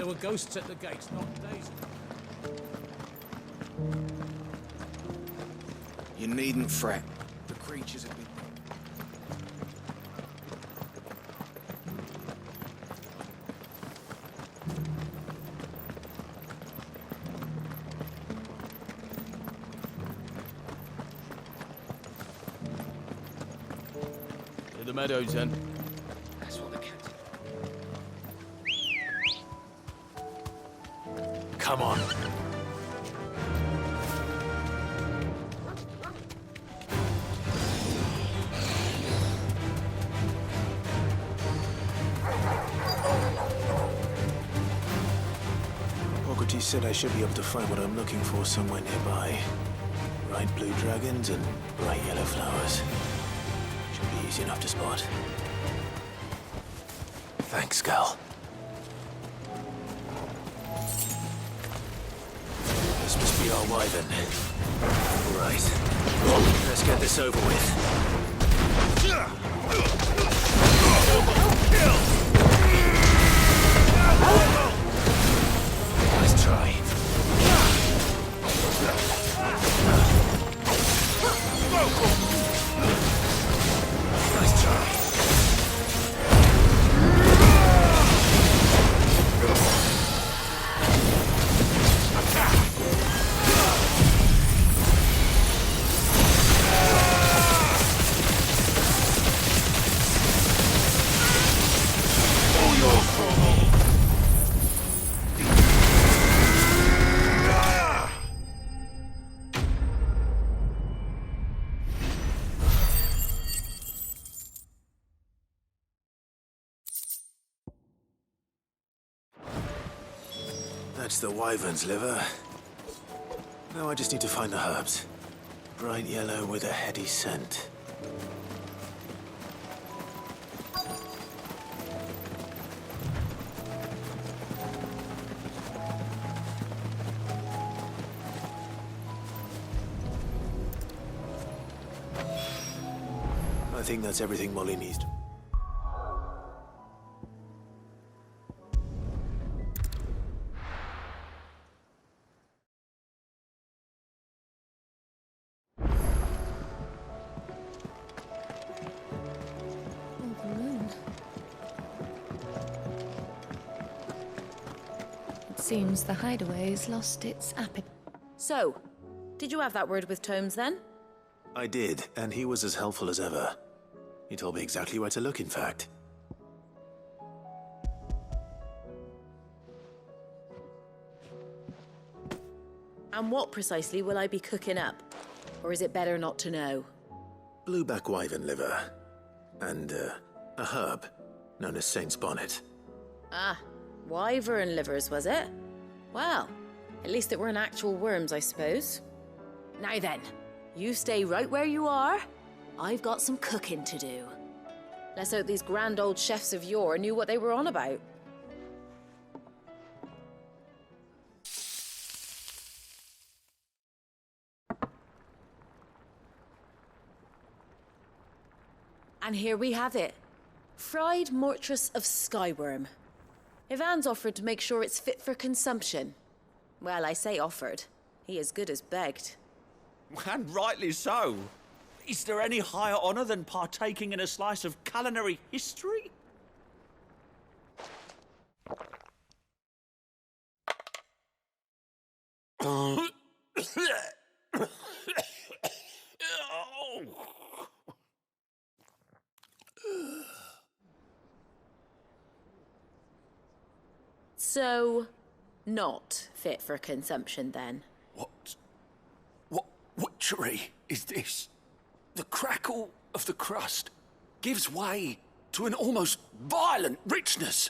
there were ghosts at the gates not days ago. You needn't fret. The creatures have been... To the meadows, then. That's what the captain... Come on. He said I should be able to find what I'm looking for somewhere nearby. Bright blue dragons and bright yellow flowers. Should be easy enough to spot. Thanks, girl. This must be our wyvern. Right. Let's get this over with. Nice try. Nice try. That's the wyvern's liver. Now I just need to find the herbs. Bright yellow with a heady scent. I think that's everything Molly needs. Seems the hideaway's lost its appetite. So, did you have that word with Tomes then? I did, and he was as helpful as ever. He told me exactly where to look, in fact. And what precisely will I be cooking up? Or is it better not to know? Blueback wyvern liver. And, a herb known as Saint's Bonnet. Ah, wyvern livers, was it? Well, at least it weren't actual worms, I suppose. Now then, you stay right where you are. I've got some cooking to do. Let's hope these grand old chefs of yore knew what they were on about. And here we have it. Fried mortress of skyworm. Ivan's offered to make sure it's fit for consumption. Well, I say offered. He as good as begged. And rightly so. Is there any higher honor than partaking in a slice of culinary history? So, not fit for consumption then? What witchery is this? The crackle of the crust gives way to an almost violent richness.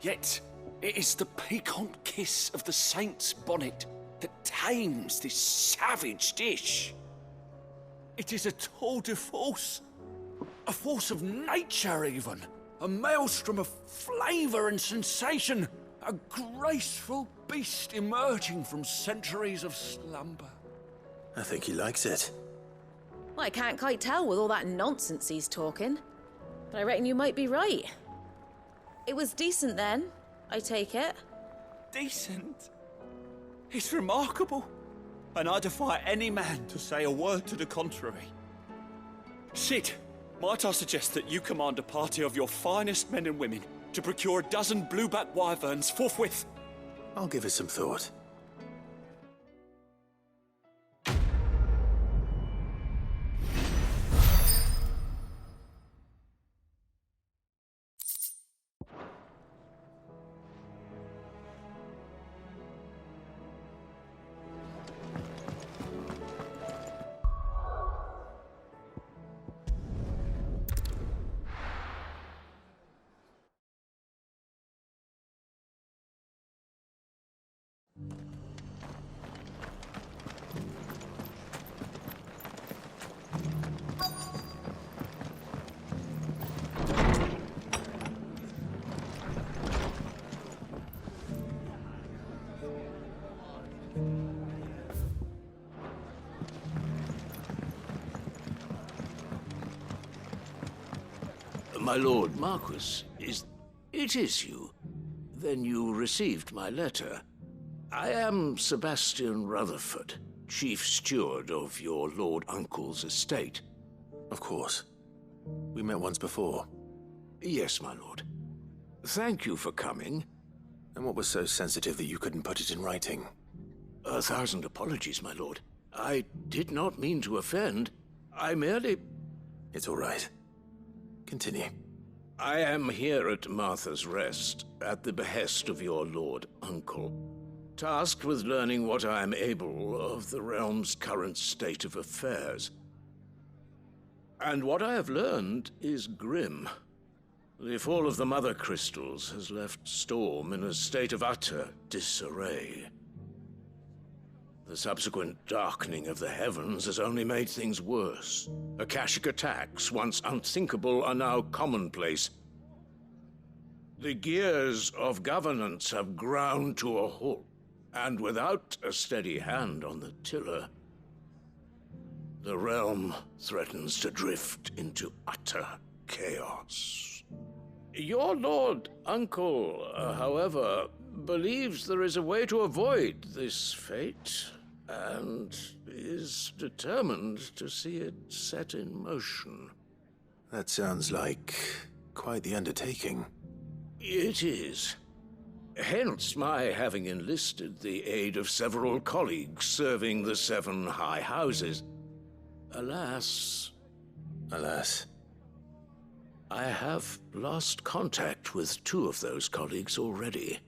Yet, it is the piquant kiss of the saint's bonnet that tames this savage dish. It is a tour de force, a force of nature even, a maelstrom of flavour and sensation, a graceful beast emerging from centuries of slumber. I think he likes it. Well, I can't quite tell with all that nonsense he's talking. But I reckon you might be right. It was decent then, I take it. decent. It's remarkable. And I defy any man to say a word to the contrary. Sid, might I suggest that you command a party of your finest men and women to procure a dozen blueback wyverns forthwith? I'll give it some thought. My lord Marquis, it is you? Then you received my letter. I am Sebastian Rutherford, chief steward of your lord uncle's estate. Of course. We met once before. Yes, my lord. Thank you for coming. And what was so sensitive that you couldn't put it in writing? 1,000 apologies, my lord. I did not mean to offend. I merely... It's all right. Continue. I am here at Martha's Rest, at the behest of your lord uncle, tasked with learning what I am able of the realm's current state of affairs. And what I have learned is grim. The fall of the Mother Crystals has left Storm in a state of utter disarray. The subsequent darkening of the heavens has only made things worse. Akashic attacks, once unthinkable, are now commonplace. The gears of governance have ground to a halt, and without a steady hand on the tiller, the realm threatens to drift into utter chaos. Your lord uncle, however, believes there is a way to avoid this fate, and is determined to see it set in motion. That sounds like quite the undertaking. It is. Hence my having enlisted the aid of several colleagues serving the 7 high houses. Alas, I have lost contact with 2 of those colleagues already.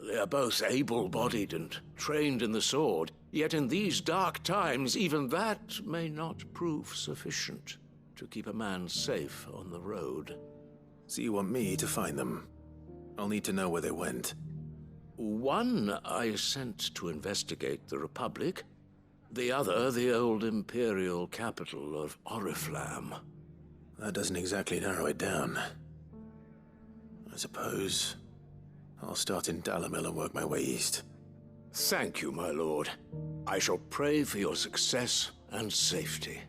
They are both able-bodied and trained in the sword, yet in these dark times, even that may not prove sufficient to keep a man safe on the road. So you want me to find them? I'll need to know where they went. One I sent to investigate the Republic, the other the old Imperial capital of Oriflamme. That doesn't exactly narrow it down. I suppose I'll start in Dalamil and work my way east. Thank you, my lord. I shall pray for your success and safety.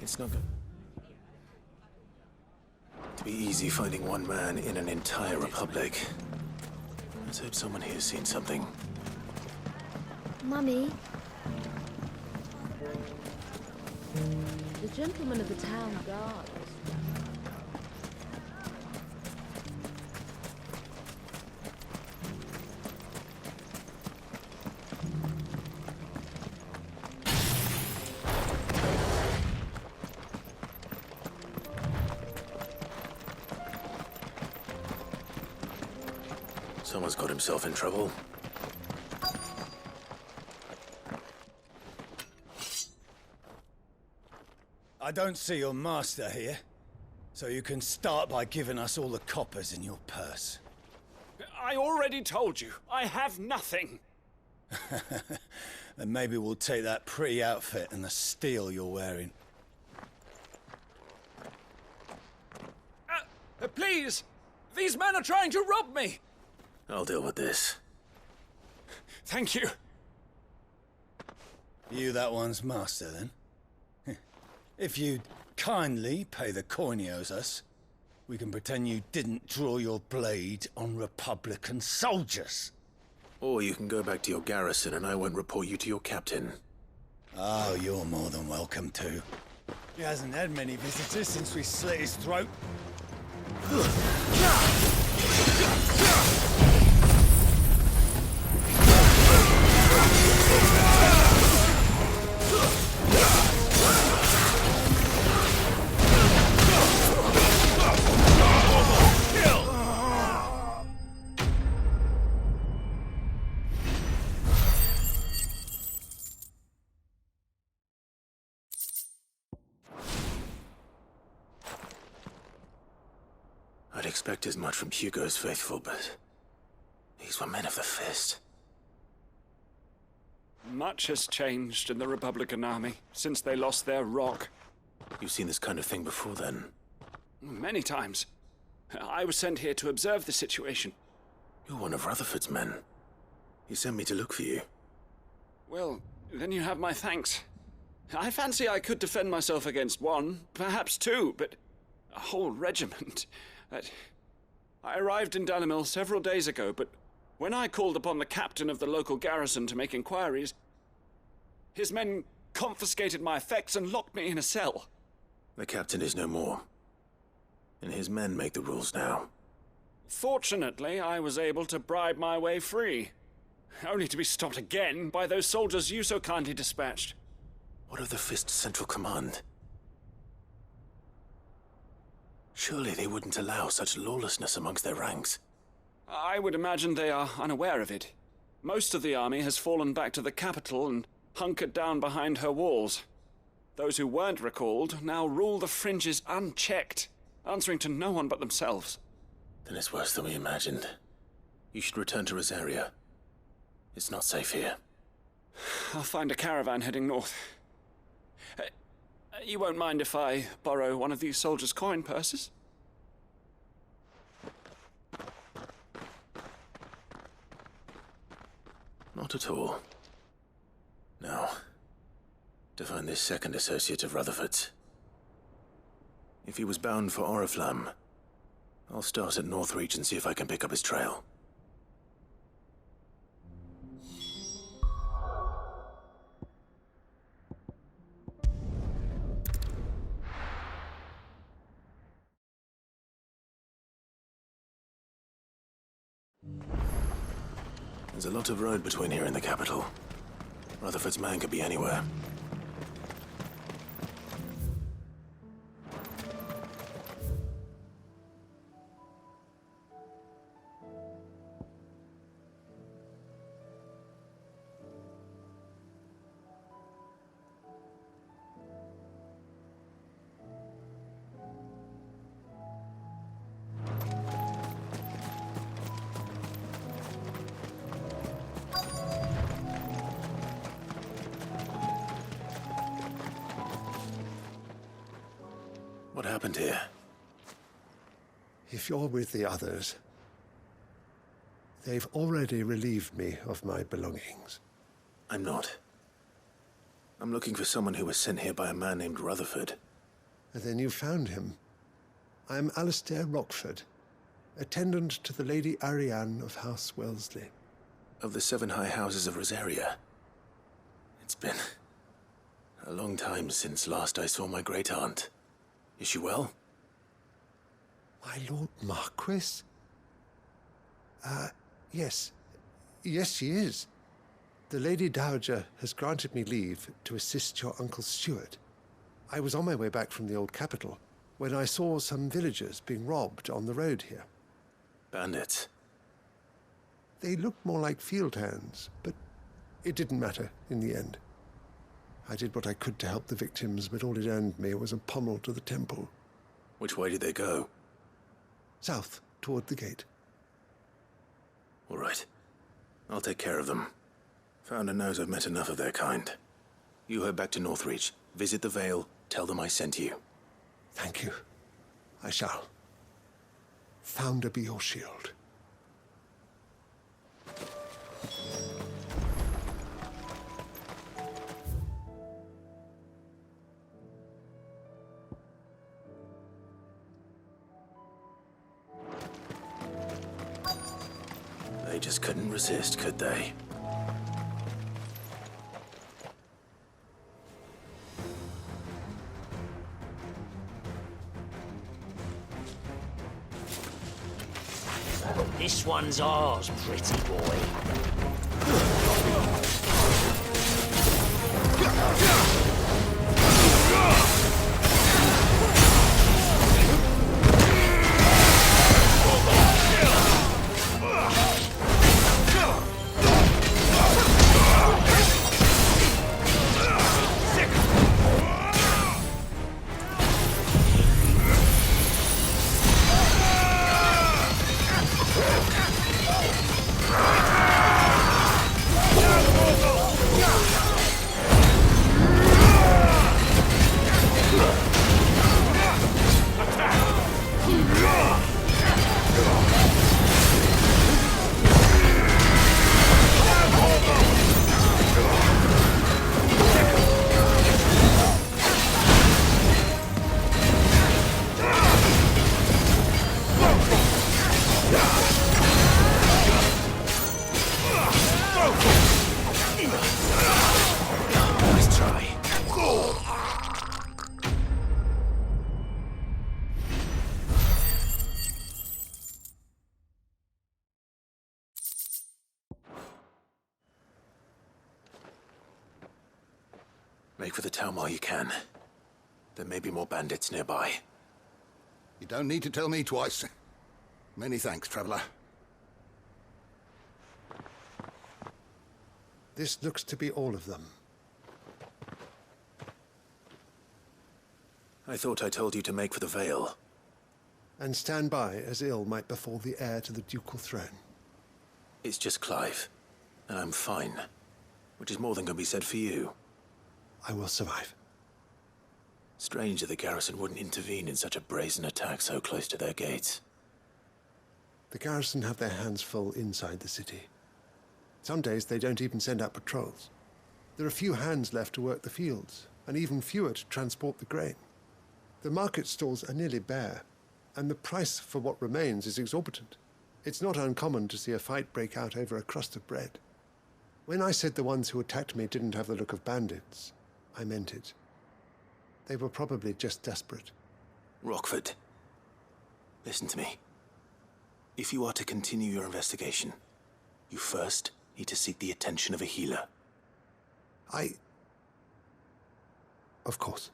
It's not going to be easy finding one man in an entire republic. Let's hope someone here's seen something. Mummy? The gentleman of the town guard. Someone's got himself in trouble. I don't see your master here, so you can start by giving us all the coppers in your purse. I already told you, I have nothing. Then maybe we'll take that pretty outfit and the steel you're wearing. Please, These men are trying to rob me! I'll deal with this. Thank you. You that one's master, then? If you'd kindly pay the coin he owes us, we can pretend you didn't draw your blade on Republican soldiers. Or you can go back to your garrison and I won't report you to your captain. Oh, you're more than welcome to. He hasn't had many visitors since we slit his throat. I'd expect as much from Hugo's faithful, but these were men of the fist. Much has changed in the Republican army since they lost their rock. You've seen this kind of thing before, then? Many times. I was sent here to observe the situation. You're one of Rutherford's men. He sent me to look for you. Well, then you have my thanks. I fancy I could defend myself against one, perhaps two, but a whole regiment. I arrived in Dalimil several days ago, but when I called upon the captain of the local garrison to make inquiries, his men confiscated my effects and locked me in a cell. The captain is no more, and his men make the rules now. Fortunately, I was able to bribe my way free, only to be stopped again by those soldiers you so kindly dispatched. What of the Fist's central command? Surely they wouldn't allow such lawlessness amongst their ranks. I would imagine they are unaware of it. Most of the army has fallen back to the capital and hunkered down behind her walls. Those who weren't recalled now rule the fringes unchecked, answering to no one but themselves. Then it's worse than we imagined. You should return to Rosaria. It's not safe here. I'll find a caravan heading north. You won't mind if I borrow one of these soldiers' coin purses? Not at all. Now, to find this second associate of Rutherford's. If he was bound for Oriflamme, I'll start at Northreach and see if I can pick up his trail. There's a lot of road between here and the capital. Rutherford's man could be anywhere. What happened here? If you're with the others, they've already relieved me of my belongings. I'm not. I'm looking for someone who was sent here by a man named Rutherford. And then you found him. I'm Alistair Rockford, attendant to the Lady Ariane of House Wellesley. Of the 7 high houses of Rosaria. It's been a long time since last I saw my great-aunt. Is she well? My Lord Marquis? Yes. Yes, she is. The Lady Dowager has granted me leave to assist your Uncle Stuart. I was on my way back from the old capital when I saw some villagers being robbed on the road here. Bandits? They looked more like field hands, but it didn't matter in the end. I did what I could to help the victims, but all it earned me was a pommel to the temple. Which way did they go? South, toward the gate. All right. I'll take care of them. Founder knows I've met enough of their kind. You head back to Northreach, visit the Vale, tell them I sent you. Thank you. I shall. Founder be your shield. They just couldn't resist, could they? This one's ours, pretty boy. Nice try. Make for the town while you can. There may be more bandits nearby. You don't need to tell me twice. Many thanks, traveler. This looks to be all of them. I thought I told you to make for the Vale. And stand by as ill might befall the heir to the ducal throne. It's just Clive, and I'm fine. Which is more than can be said for you. I will survive. Strange that the garrison wouldn't intervene in such a brazen attack so close to their gates. The garrison have their hands full inside the city. Some days they don't even send out patrols. There are few hands left to work the fields, and even fewer to transport the grain. The market stalls are nearly bare, and the price for what remains is exorbitant. It's not uncommon to see a fight break out over a crust of bread. When I said the ones who attacked me didn't have the look of bandits, I meant it. They were probably just desperate. Rockford, listen to me. If you are to continue your investigation, you first need to seek the attention of a healer. Of course.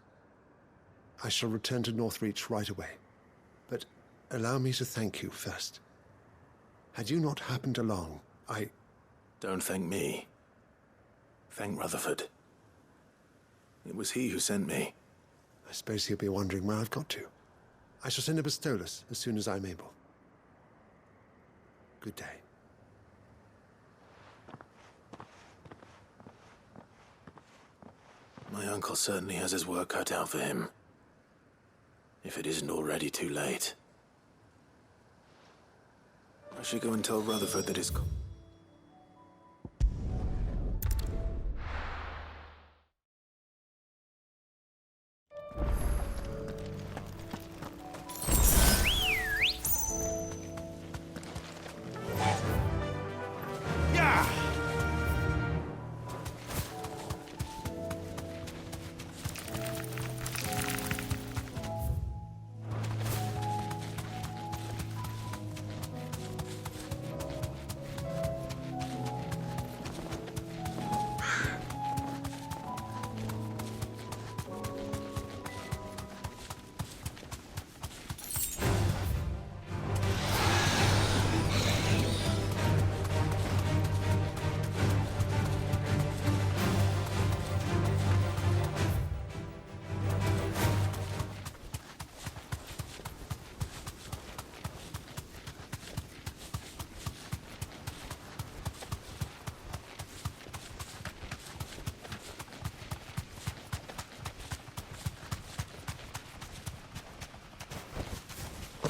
I shall return to Northreach right away. But allow me to thank you first. Had you not happened along, Don't thank me. Thank Rutherford. It was he who sent me. I suppose he'll be wondering where I've got to. I shall send a Bastolus as soon as I'm able. Good day. My uncle certainly has his work cut out for him. If it isn't already too late. I should go and tell Rutherford that his...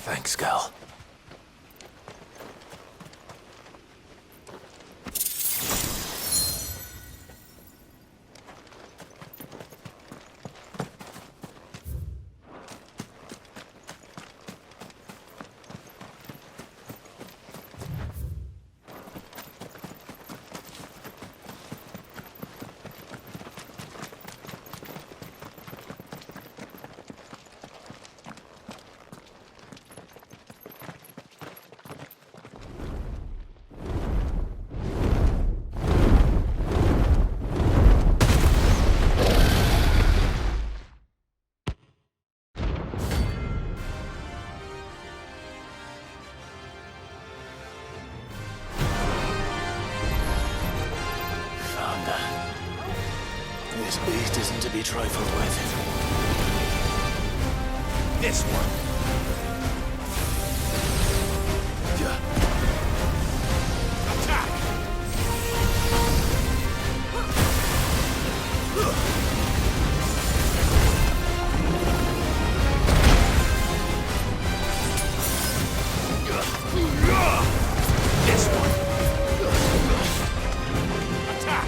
Thanks, Gal. hunger. This beast isn't to be trifled with. This one. Attack! This one. Attack!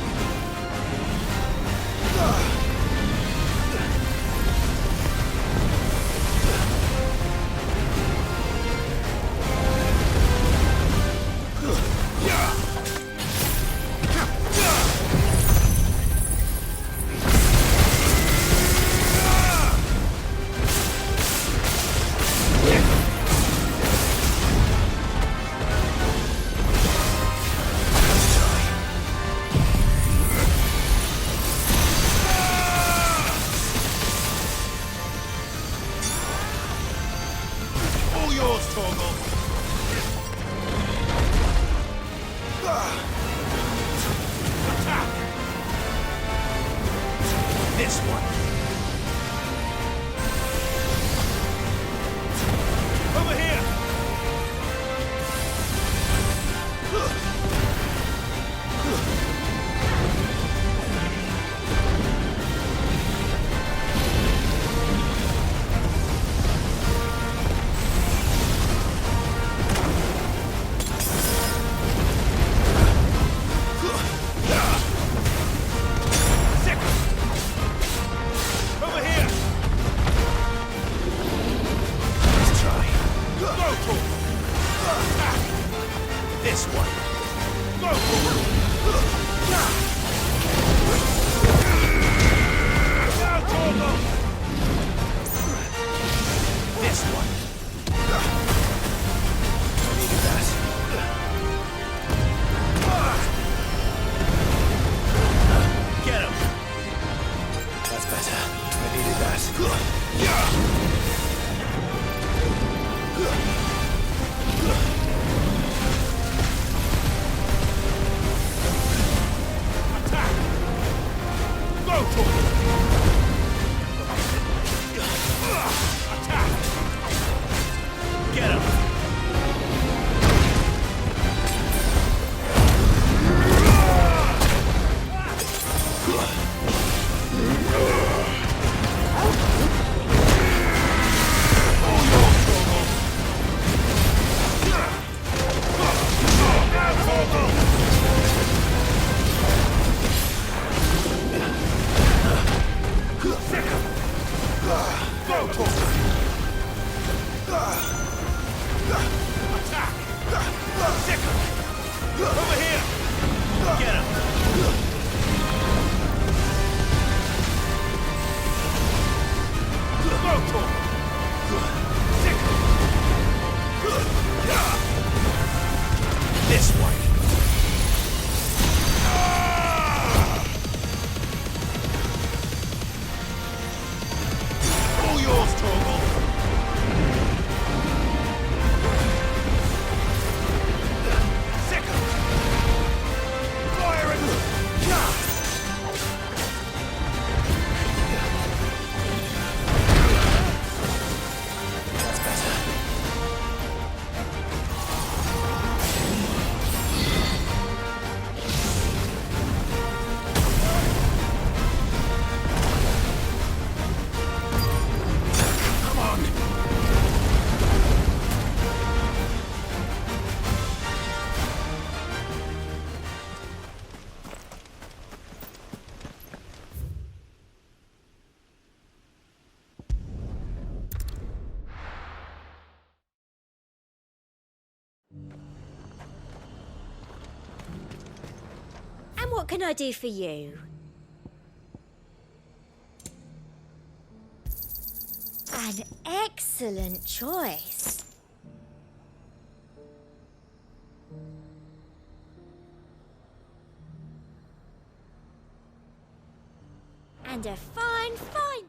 All yours, Torgal. Attack! This one. Over here! Over here! Let's try. Go for it! Attack! This one. Go for it! Now, Torgal! This one. I needed that. Get him! That's better. I needed that. Attack! Go for it! Attack! Get him! Attack! Over here! Get him! This way! All yours, Torgal! Second! Fire it! That's better. Come on! And what can I do for you? An excellent choice. And a fine, fine...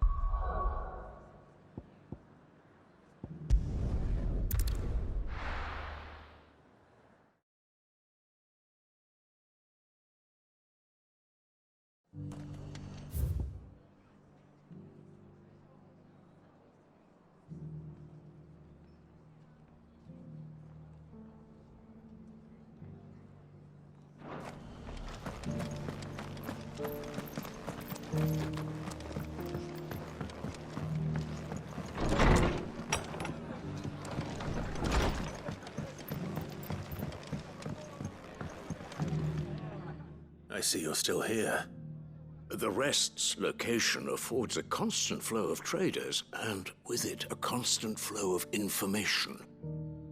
I see you're still here. The Rest's location affords a constant flow of traders, and with it, a constant flow of information.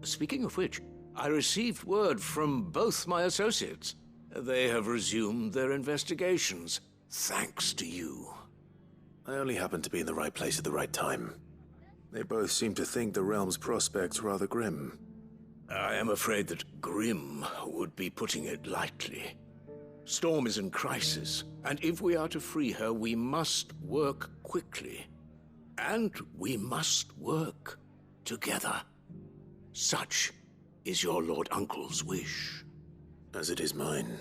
Speaking of which, I received word from both my associates. They have resumed their investigations, thanks to you. I only happened to be in the right place at the right time. They both seem to think the realm's prospects rather grim. I am afraid that grim would be putting it lightly. Storm is in crisis, and if we are to free her, we must work quickly. And we must work together. Such is your Lord Uncle's wish. As it is mine.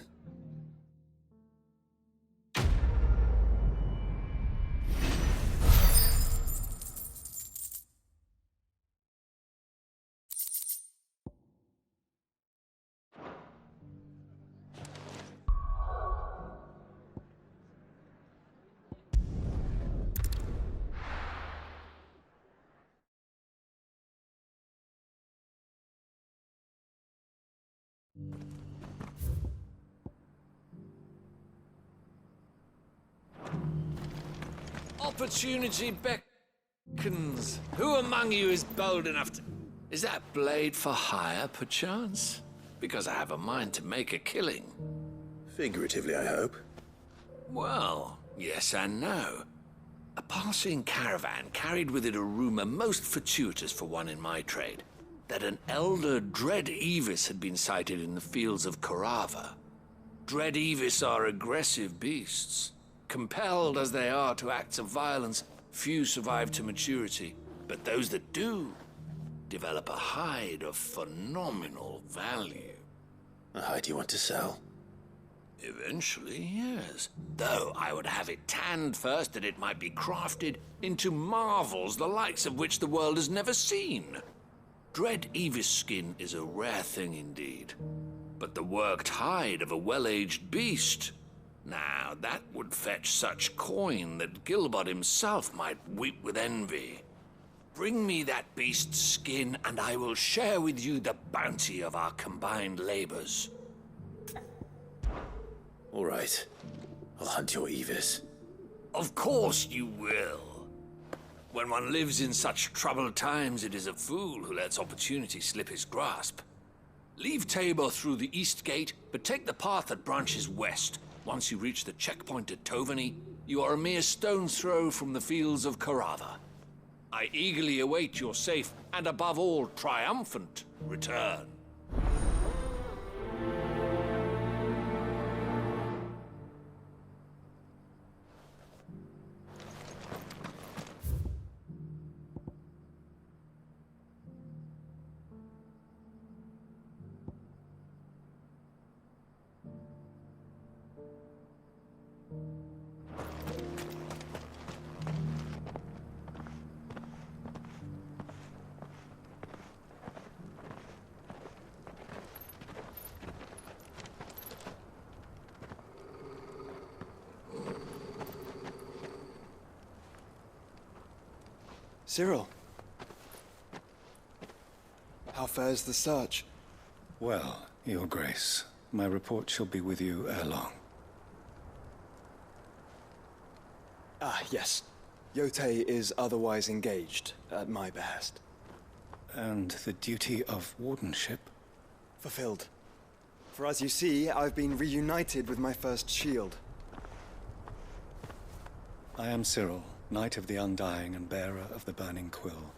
Opportunity beckons. Who among you is bold enough to... Is that blade for hire, perchance? Because I have a mind to make a killing. Figuratively, I hope. Well, yes and no. A passing caravan carried with it a rumor most fortuitous for one in my trade, that an elder Dread Evis had been sighted in the fields of Carava. Dread Evis are aggressive beasts. Compelled as they are to acts of violence, few survive to maturity, but those that do develop a hide of phenomenal value. A hide you want to sell? Eventually, yes. Though I would have it tanned first that it might be crafted into marvels the likes of which the world has never seen. Dread Evis skin is a rare thing indeed. But the worked hide of a well-aged beast... Now, that would fetch such coin that Gilbert himself might weep with envy. Bring me that beast's skin, and I will share with you the bounty of our combined labors. All right. I'll hunt your Evis. Of course you will. When one lives in such troubled times, it is a fool who lets opportunity slip his grasp. Leave Tabor through the east gate, but take the path that branches west. Once you reach the checkpoint at Tovany, you are a mere stone's throw from the fields of Carava. I eagerly await your safe and, above all, triumphant return. Cyril. How fares the search? Well, Your Grace, my report shall be with you ere long. Ah, yes. Yotei is otherwise engaged, at my behest. And the duty of wardenship? Fulfilled. For as you see, I've been reunited with my first shield. I am Cyril, Knight of the Undying and bearer of the Burning Quill,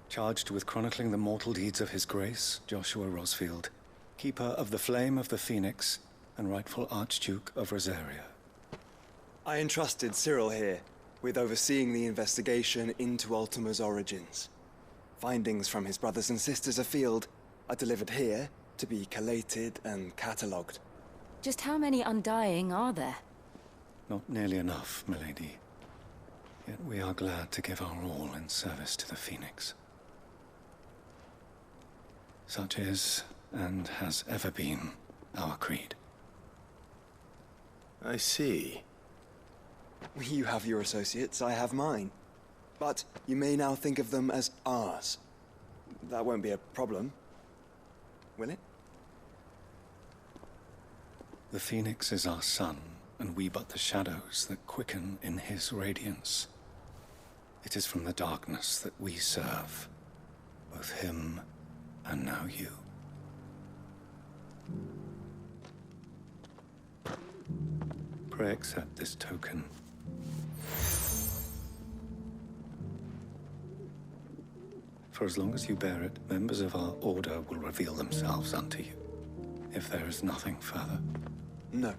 charged with chronicling the mortal deeds of His Grace, Joshua Rosfield, Keeper of the Flame of the Phoenix and rightful Archduke of Rosaria. I entrusted Cyril here with overseeing the investigation into Ultima's origins. Findings from his brothers and sisters afield are delivered here to be collated and catalogued. Just how many Undying are there? Not nearly enough, milady. Yet we are glad to give our all in service to the Phoenix. Such is, and has ever been, our creed. I see. You have your associates, I have mine. But you may now think of them as ours. That won't be a problem, will it? The Phoenix is our sun, and we but the shadows that quicken in his radiance. It is from the darkness that we serve, both him and now you. Pray accept this token. For as long as you bear it, members of our order will reveal themselves unto you. If there is nothing further. No.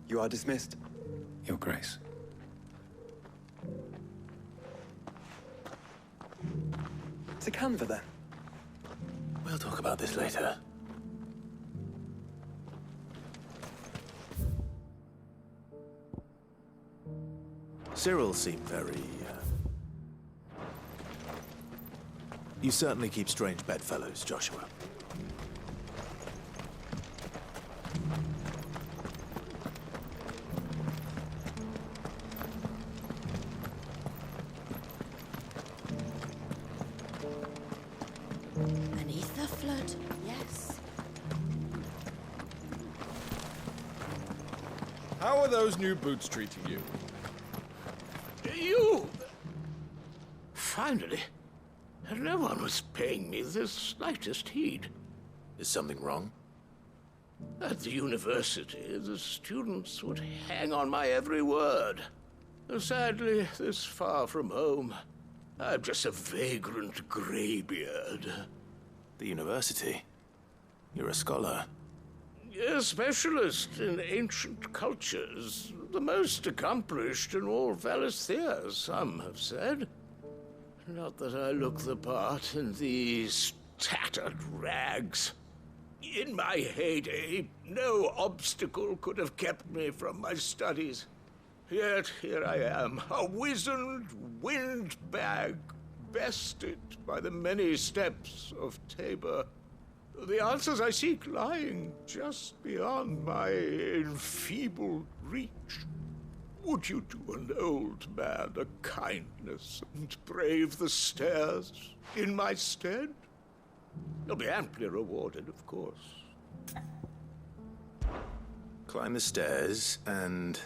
You are dismissed. Your Grace. To Canva, then. We'll talk about this later. Cyril seemed very, You certainly keep strange bedfellows, Joshua. Beneath the flood, yes. How are those new boots treating you? You! Finally. No one was paying me the slightest heed. Is something wrong? At the university, the students would hang on my every word. Sadly, this far from home, I'm just a vagrant greybeard. The university? You're a scholar. A specialist in ancient cultures. The most accomplished in all Valisthea, some have said. Not that I look the part in these tattered rags. In my heyday, no obstacle could have kept me from my studies. Yet here I am, a wizened windbag, bested by the many steps of Tabor. The answers I seek lying just beyond my enfeebled reach. Would you do an old man a kindness and brave the stairs in my stead? You'll be amply rewarded, of course. Climb the stairs and...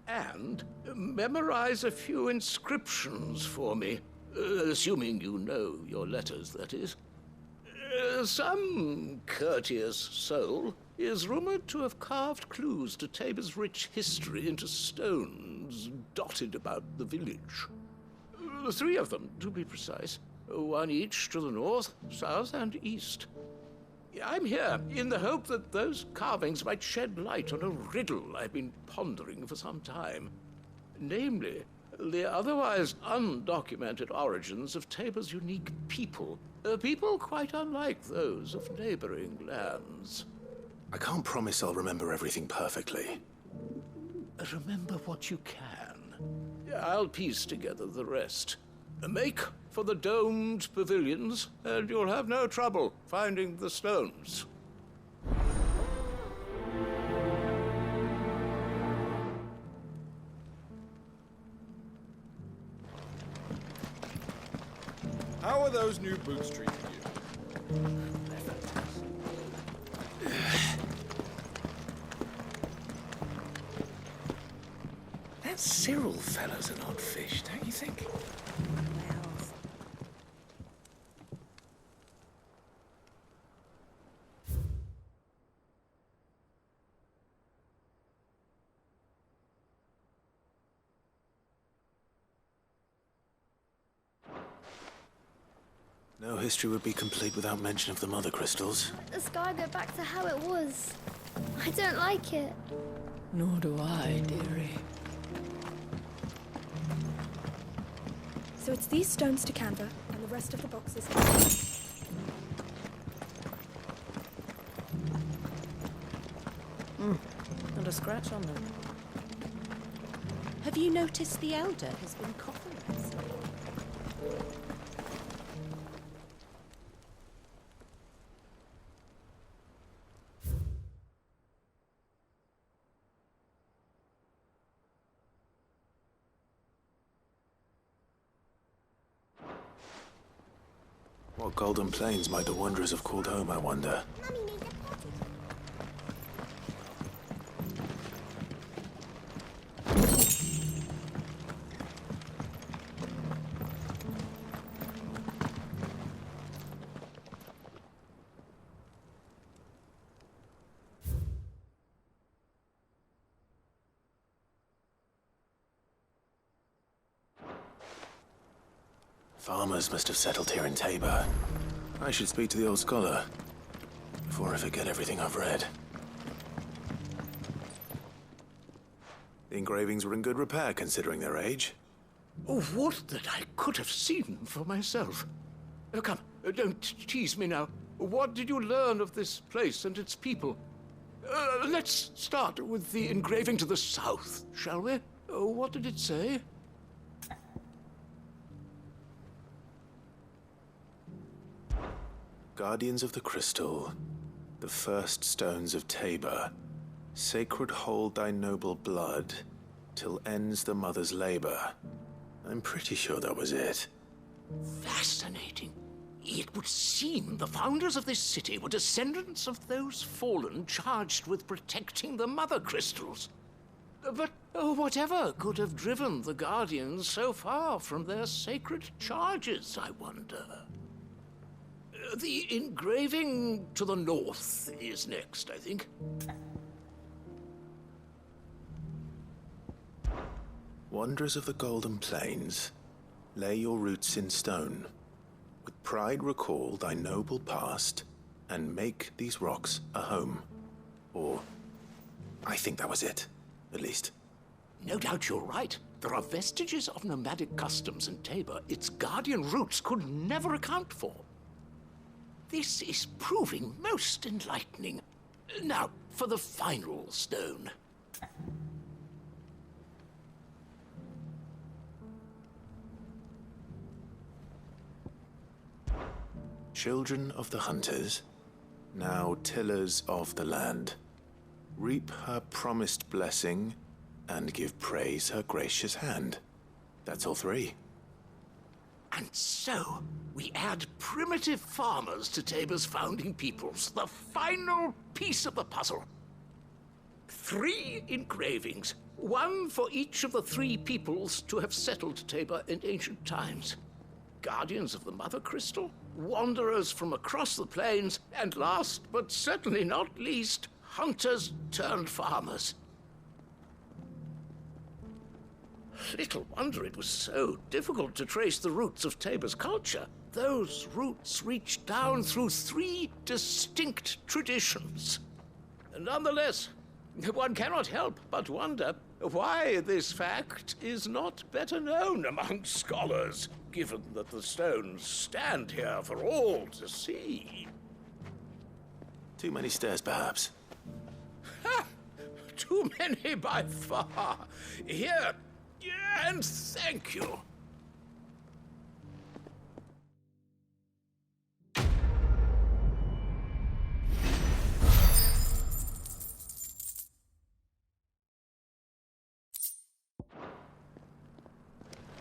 And memorize a few inscriptions for me, assuming you know your letters, that is. Some courteous soul is rumored to have carved clues to Tabor's rich history into stones dotted about the village. 3 of them, to be precise. 1 each to the north, south, and east. I'm here in the hope that those carvings might shed light on a riddle I've been pondering for some time. Namely, the otherwise undocumented origins of Tabor's unique people. People quite unlike those of neighboring lands. I can't promise I'll remember everything perfectly. Remember what you can. I'll piece together the rest. Make for the domed pavilions, and you'll have no trouble finding the stones. How are those new boots treating you? That Cyril fellow's an odd fish, don't you think? No history would be complete without mention of the Mother Crystals. Let the sky go back to how it was. I don't like it. Nor do I, dearie. So it's these stones to Canva, and the rest of the boxes. Not a scratch on them. Have you noticed the Elder has been coughing recently? What golden plains might the wanderers have called home, I wonder? Farmers must have settled here in Tabor. I should speak to the old scholar before I forget everything I've read. The engravings were in good repair considering their age. Oh, would that I could have seen for myself. Come, don't tease me now. What did you learn of this place and its people? Let's start with the engraving to the south, shall we? What did it say? Guardians of the Crystal, the first stones of Tabor, sacred hold thy noble blood, till ends the mother's labor. I'm pretty sure that was it. Fascinating. It would seem the founders of this city were descendants of those fallen charged with protecting the mother crystals. But whatever could have driven the Guardians so far from their sacred charges, I wonder? The engraving to the north is next, I think. Wanderers of the Golden Plains, lay your roots in stone. With pride recall thy noble past, and make these rocks a home. Or, I think that was it, at least. No doubt you're right. There are vestiges of nomadic customs in Tabor its guardian roots could never account for. This is proving most enlightening. Now, for the final stone. Children of the hunters, now tillers of the land, reap her promised blessing and give praise her gracious hand. That's all three. And so, we add primitive farmers to Tabor's founding peoples, the final piece of the puzzle. 3 engravings, one for each of the 3 peoples to have settled Tabor in ancient times. Guardians of the Mother Crystal, wanderers from across the plains, and last but certainly not least, hunters turned farmers. Little wonder it was so difficult to trace the roots of Tabor's culture. Those roots reach down through 3 distinct traditions. Nonetheless, one cannot help but wonder why this fact is not better known among scholars, given that the stones stand here for all to see. Too many stairs, perhaps. Ha! Too many by far. Here, and thank you.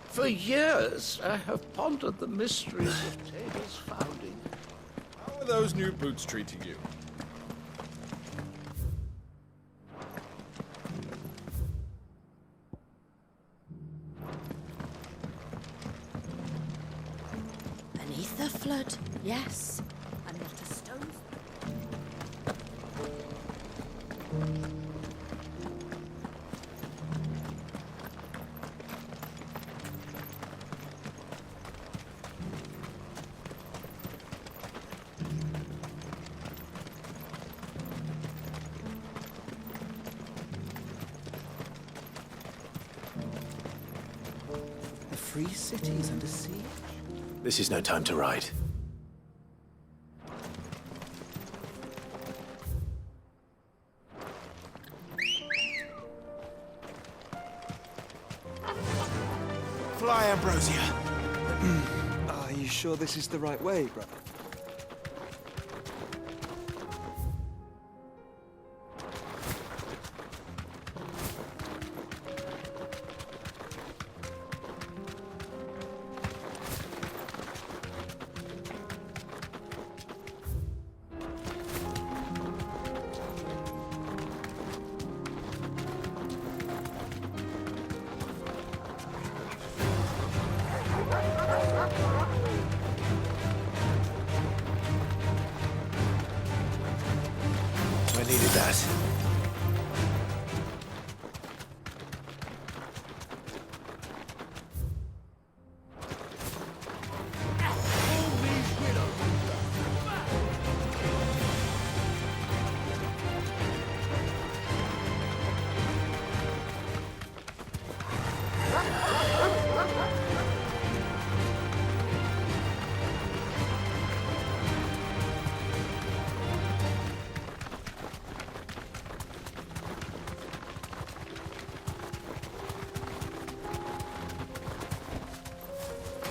For years, I have pondered the mysteries of Tabor's founding. How are those new boots treating you? Beneath the flood, yes. And not a stone. The free cities under siege? This is no time to ride. Fly, Ambrosia. Are you sure this is the right way, brother? I needed that.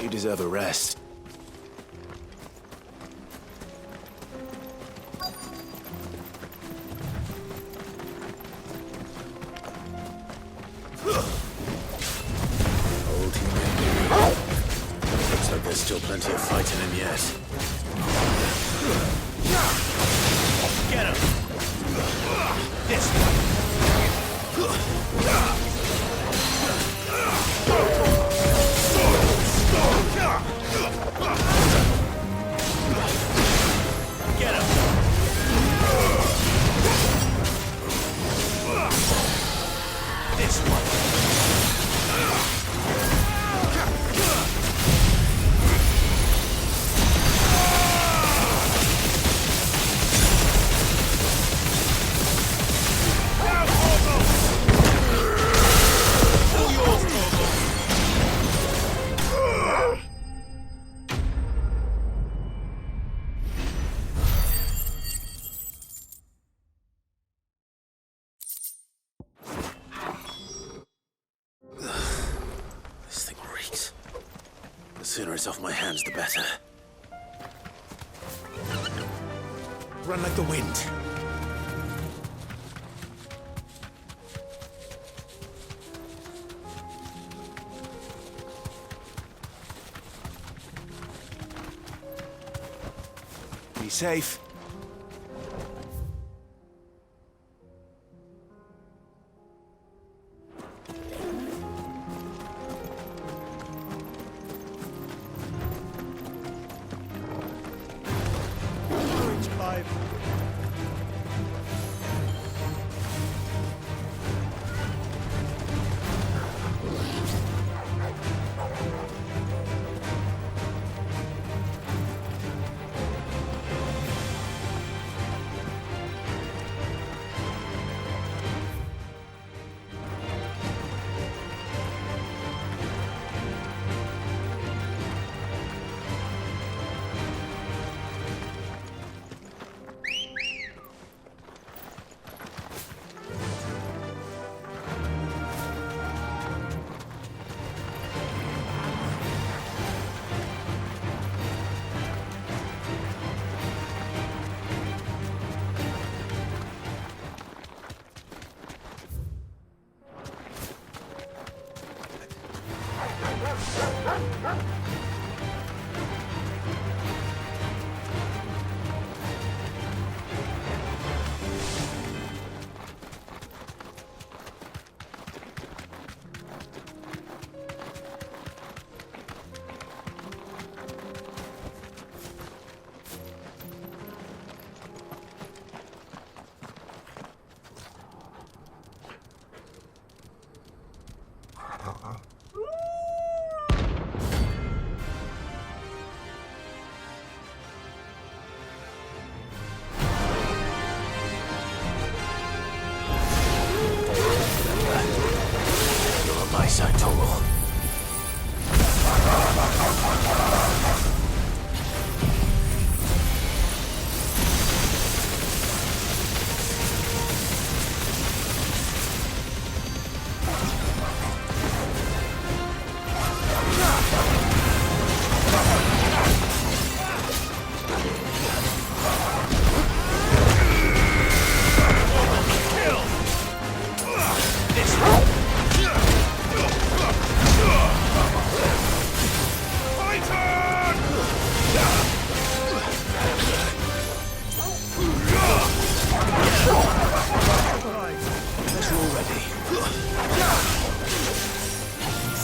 You deserve a rest. Old human. Looks like there's still plenty of fighting in yet. Get him! This one! Get him! This one! This thing reeks. The sooner it's off my hands, the better. Run like the wind. Be safe.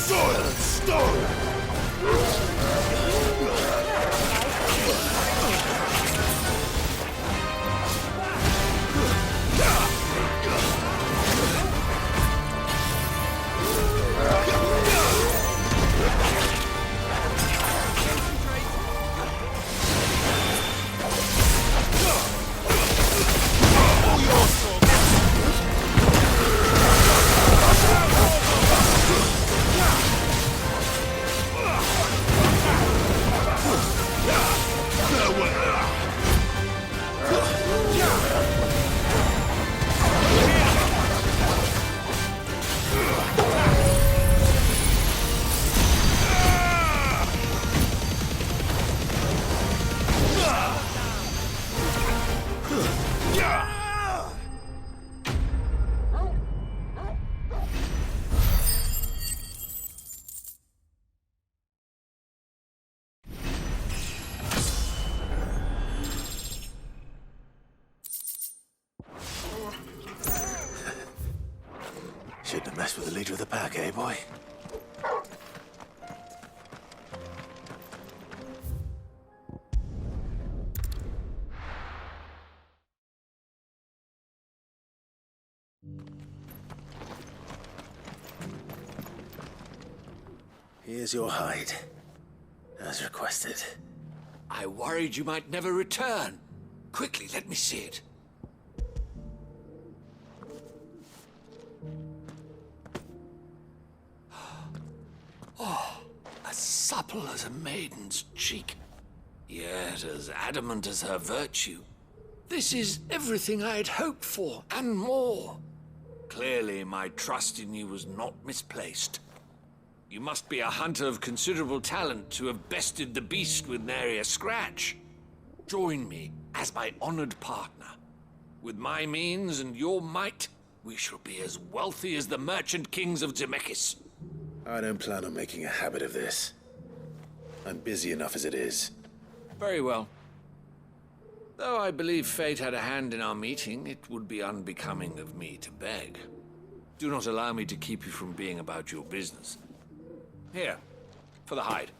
Sword and stone! Mess with the leader of the pack, eh, boy? Here's your hide, as requested. I worried you might never return. Quickly, let me see it. Oh, as supple as a maiden's cheek, yet as adamant as her virtue. This is everything I had hoped for, and more. Clearly, my trust in you was not misplaced. You must be a hunter of considerable talent to have bested the beast with nary a scratch. Join me as my honored partner. With my means and your might, we shall be as wealthy as the merchant kings of Zemeckis. I don't plan on making a habit of this. I'm busy enough as it is. Very well. Though I believe fate had a hand in our meeting, it would be unbecoming of me to beg. Do not allow me to keep you from being about your business. Here, for the hide.